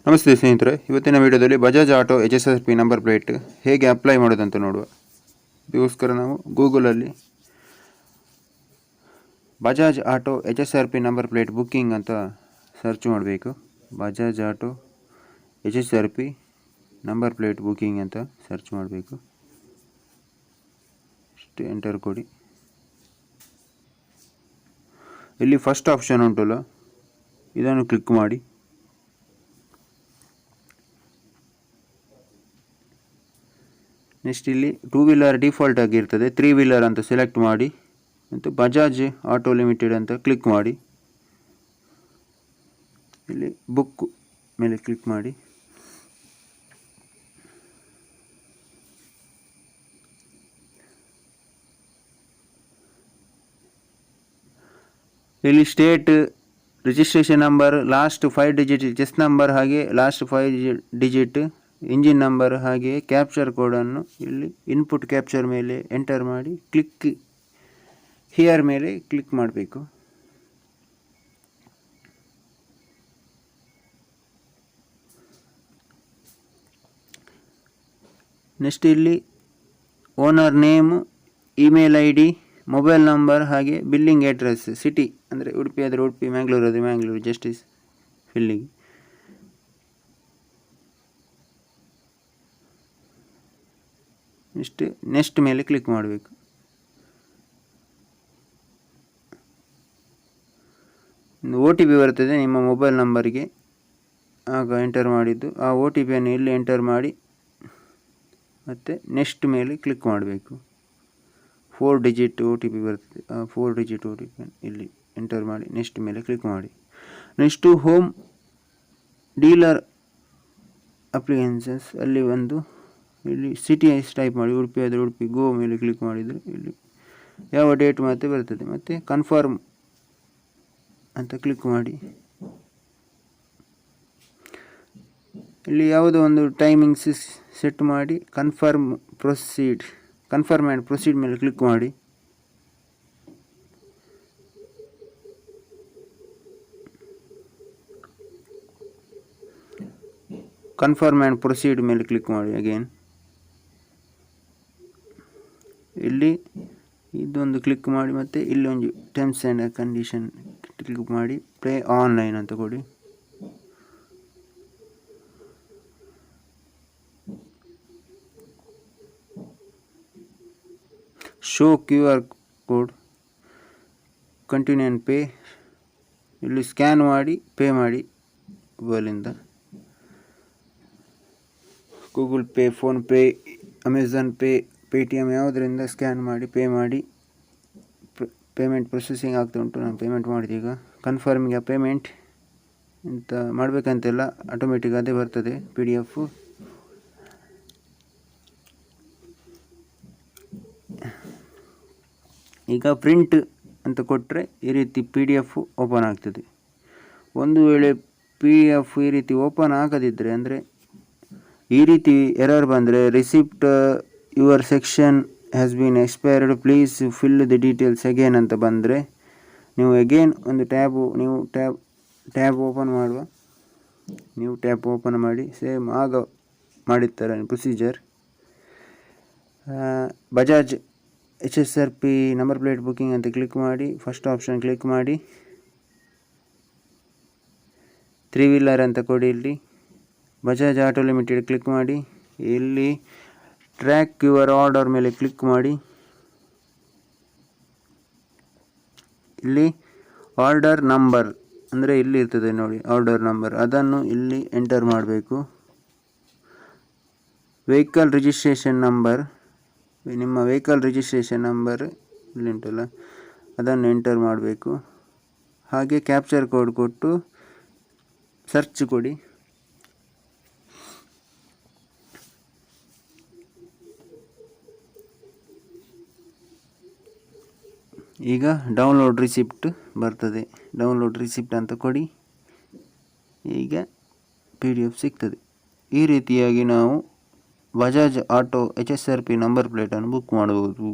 ನಮಸ್ತೆ ಸ್ನೇಹಿತರೆ, ಇವತ್ತಿನ ವಿಡಿಯೋದಲ್ಲಿ Bajaj Auto HSRP number plate ಹೇಗೆ ಅಪ್ಲೈ ಮಾಡೋದಂತ ನೋಡುವ. ಇದಕ್ಕೋಸ್ಕರ ನಾವು ಗೂಗಲಲ್ಲಿ Bajaj Auto HSRP number plate booking ಅಂತ ಸರ್ಚ್ ಮಾಡಬೇಕು. Bajaj Auto HSRP number plate booking ಅಂತ ಸರ್ಚ್ ಮಾಡಬೇಕು. ಇಷ್ಟು ಎಂಟರ್ ಕೊಡಿ. ಇಲ್ಲಿ ಫಸ್ಟ್ ಆಪ್ಷನ್ ಉಂಟಲ್ಲ, ಇದನ್ನು ಕ್ಲಿಕ್ ಮಾಡಿ. ನೆಕ್ಸ್ಟ್ ಇಲ್ಲಿ 2 ವೀಲರ್ ಡಿಫಾಲ್ಟ್ ಆಗಿರ್ತದೆ, 3 ವೀಲರ್ ಅಂತ ಸೆಲೆಕ್ಟ್ ಮಾಡಿ ಮತ್ತು ಬಜಾಜ್ ಆಟೋ ಲಿಮಿಟೆಡ್ ಅಂತ ಕ್ಲಿಕ್ ಮಾಡಿ. ಇಲ್ಲಿ ಬುಕ್ ಮೇಲೆ ಕ್ಲಿಕ್ ಮಾಡಿ. ಇಲ್ಲಿ state, registration number, last 5 digit chess number, ಹಾಗೆ ಲಾಸ್ಟ್ 5 ಡಿಜಿಟ್ ಇಂಜಿನ್ ನಂಬರ್, ಹಾಗೆ ಕ್ಯಾಪ್ಚರ್ ಕೋಡನ್ನು ಇಲ್ಲಿ ಇನ್ಪುಟ್ ಕ್ಯಾಪ್ಚರ್ ಮೇಲೆ ಎಂಟರ್ ಮಾಡಿ ಕ್ಲಿಕ್ ಹಿಯರ್ ಮೇಲೆ ಕ್ಲಿಕ್ ಮಾಡಬೇಕು. ನೆಕ್ಸ್ಟ್ ಇಲ್ಲಿ owner name, email ID, mobile number, ಹಾಗೆ ಬಿಲ್ಲಿಂಗ್ ಅಡ್ರೆಸ್, ಸಿಟಿ ಅಂದರೆ ಉಡುಪಿ ಆದರೆ ಉಡುಪಿ, ಮ್ಯಾಂಗ್ಳೂರು ಆದರೆ ಮ್ಯಾಂಗ್ಳೂರು, ಜಸ್ಟಿಸ್ ಫಿಲ್ಲಿಂಗ್. ನೆಕ್ಸ್ಟ್ ಮೇಲೆ ಕ್ಲಿಕ್ ಮಾಡಬೇಕು. OTP ಬರ್ತದೆ ನಿಮ್ಮ ಮೊಬೈಲ್ ನಂಬರಿಗೆ, ಆಗ ಎಂಟರ್ ಮಾಡಿದ್ದು ಆ OTPಯನ್ನು ಇಲ್ಲಿ ಎಂಟರ್ ಮಾಡಿ ಮತ್ತು ನೆಕ್ಸ್ಟ್ ಮೇಲೆ ಕ್ಲಿಕ್ ಮಾಡಬೇಕು. 4 ಡಿಜಿಟ್ OTP ಬರ್ತದೆ, ಆ 4 ಡಿಜಿಟ್ OTP ಇಲ್ಲಿ ಎಂಟರ್ ಮಾಡಿ ನೆಕ್ಸ್ಟ್ ಮೇಲೆ ಕ್ಲಿಕ್ ಮಾಡಿ. ನೆಕ್ಸ್ಟು ಹೋಮ್ ಡೀಲರ್ ಅಪ್ಲಿಕೆನ್ಸಸ್ ಅಲ್ಲಿ ಇಲ್ಲಿ ಸಿಟಿ ಟೈಪ್ ಮಾಡಿ, ಉಡುಪಿ ಆದರೆ ಉಡುಪಿ, ಗೋ ಮೇಲೆ ಕ್ಲಿಕ್ ಮಾಡಿದರೆ ಇಲ್ಲಿ ಯಾವ ಡೇಟ್ ಮತ್ತೆ ಬರ್ತದೆ. ಮತ್ತು ಕನ್ಫರ್ಮ್ ಅಂತ ಕ್ಲಿಕ್ ಮಾಡಿ. ಇಲ್ಲಿ ಯಾವುದೋ ಒಂದು ಟೈಮಿಂಗ್ಸ್ ಸೆಟ್ ಮಾಡಿ ಕನ್ಫರ್ಮ್ ಆ್ಯಂಡ್ ಪ್ರೊಸೀಡ್ ಮೇಲೆ ಕ್ಲಿಕ್ ಮಾಡಿ. ಕನ್ಫರ್ಮ್ ಆ್ಯಂಡ್ ಪ್ರೊಸೀಡ್ ಮೇಲೆ ಕ್ಲಿಕ್ ಮಾಡಿ ಅಗೇನ್. ಇಲ್ಲಿ ಇದೊಂದು ಕ್ಲಿಕ್ ಮಾಡಿ ಮತ್ತು ಇಲ್ಲಿ ಒಂದು ಟರ್ಮ್ಸ್ ಆ್ಯಂಡ್ ಕಂಡೀಷನ್ ಕ್ಲಿಕ್ ಮಾಡಿ ಪ್ಲೇ ಆನ್ಲೈನ್ ಅಂತ ಕೊಡಿ. Show QR code, continue and pay, ಇಲ್ಲಿ ಸ್ಕ್ಯಾನ್ ಮಾಡಿ ಪೇ ಮಾಡಿ ಮೊಬೈಲಿಂದ. Google pay, PhonePe, Amazon pay, Paytm ಯಾವುದರಿಂದ ಸ್ಕ್ಯಾನ್ ಮಾಡಿ ಪೇ ಮಾಡಿ. ಪೇಮೆಂಟ್ ಪ್ರೊಸೆಸಿಂಗ್ ಆಗ್ತಾ ಉಂಟು, ನಾನು ಪೇಮೆಂಟ್ ಮಾಡಿದೆ. ಈಗ ಕನ್ಫರ್ಮಿಂಗ್ ಪೇಮೆಂಟ್ ಅಂತ ಮಾಡಬೇಕಂತೆಲ್ಲ, ಆಟೋಮೆಟಿಕ್ ಅದೇ ಬರ್ತದೆ PDF. ಈಗ ಪ್ರಿಂಟ್ ಅಂತ ಕೊಟ್ಟರೆ ಈ ರೀತಿ PDF ಓಪನ್ ಆಗ್ತದೆ. ಒಂದು ವೇಳೆ PDF ಈ ರೀತಿ ಓಪನ್ ಆಗದಿದ್ದರೆ, ಅಂದರೆ ಈ ರೀತಿ ಎರರ್ ಬಂದರೆ, receipt your section has been expired, please fill the details again ಅಂತ ಬಂದರೆ, ನೀವು ಅಗೇನ್ ಒಂದು ಟ್ಯಾಬ್ ಓಪನ್ ಮಾಡುವ. ನೀವು ಟ್ಯಾಬ್ ಓಪನ್ ಮಾಡಿ ಸೇಮ್ ಆಗ ಮಾಡಿರ್ತಾರೆ procedure. Bajaj HSRP number plate booking ಅಂತ ಕ್ಲಿಕ್ ಮಾಡಿ, ಫಸ್ಟ್ ಆಪ್ಷನ್ ಕ್ಲಿಕ್ ಮಾಡಿ, 3 ವೀಲರ್ ಅಂತ ಕೊಡಿ. ಇಲ್ಲಿ ಬಜಾಜ್ ಆಟೋ ಲಿಮಿಟೆಡ್ ಕ್ಲಿಕ್ ಮಾಡಿ. ಇಲ್ಲಿ ಟ್ರ್ಯಾಕ್ ಯುವರ್ ಆರ್ಡರ್ ಮೇಲೆ ಕ್ಲಿಕ್ ಮಾಡಿ. ಇಲ್ಲಿ ಆರ್ಡರ್ ನಂಬರ್ ಅಂದರೆ ಇಲ್ಲಿ ಇರ್ತದೆ ನೋಡಿ, ಆರ್ಡರ್ ನಂಬರ್, ಅದನ್ನು ಇಲ್ಲಿ ಎಂಟರ್ ಮಾಡಬೇಕು. ವೆಹಿಕಲ್ ರಿಜಿಸ್ಟ್ರೇಷನ್ ನಂಬರ್, ನಿಮ್ಮ ವೆಹಿಕಲ್ ರಿಜಿಸ್ಟ್ರೇಷನ್ ನಂಬರ್ ಇಲ್ಲಿ ಉಂಟಲ್ಲ, ಅದನ್ನು ಎಂಟರ್ ಮಾಡಬೇಕು. ಹಾಗೆ ಕ್ಯಾಪ್ಚರ್ ಕೋಡ್ ಕೊಟ್ಟು ಸರ್ಚ್ ಕೊಡಿ. ಈಗ ಡೌನ್ಲೋಡ್ ರಿಸಿಪ್ಟ್ ಬರ್ತದೆ, ಡೌನ್ಲೋಡ್ ರಿಸಿಪ್ಟ್ ಅಂತ ಕೊಡಿ. ಈಗ PDF ಸಿಗ್ತದೆ. ಈ ರೀತಿಯಾಗಿ ನಾವು ಬಜಾಜ್ ಆಟೋ HSRP ನಂಬರ್ ಪ್ಲೇಟನ್ನು ಬುಕ್ ಮಾಡಬಹುದು.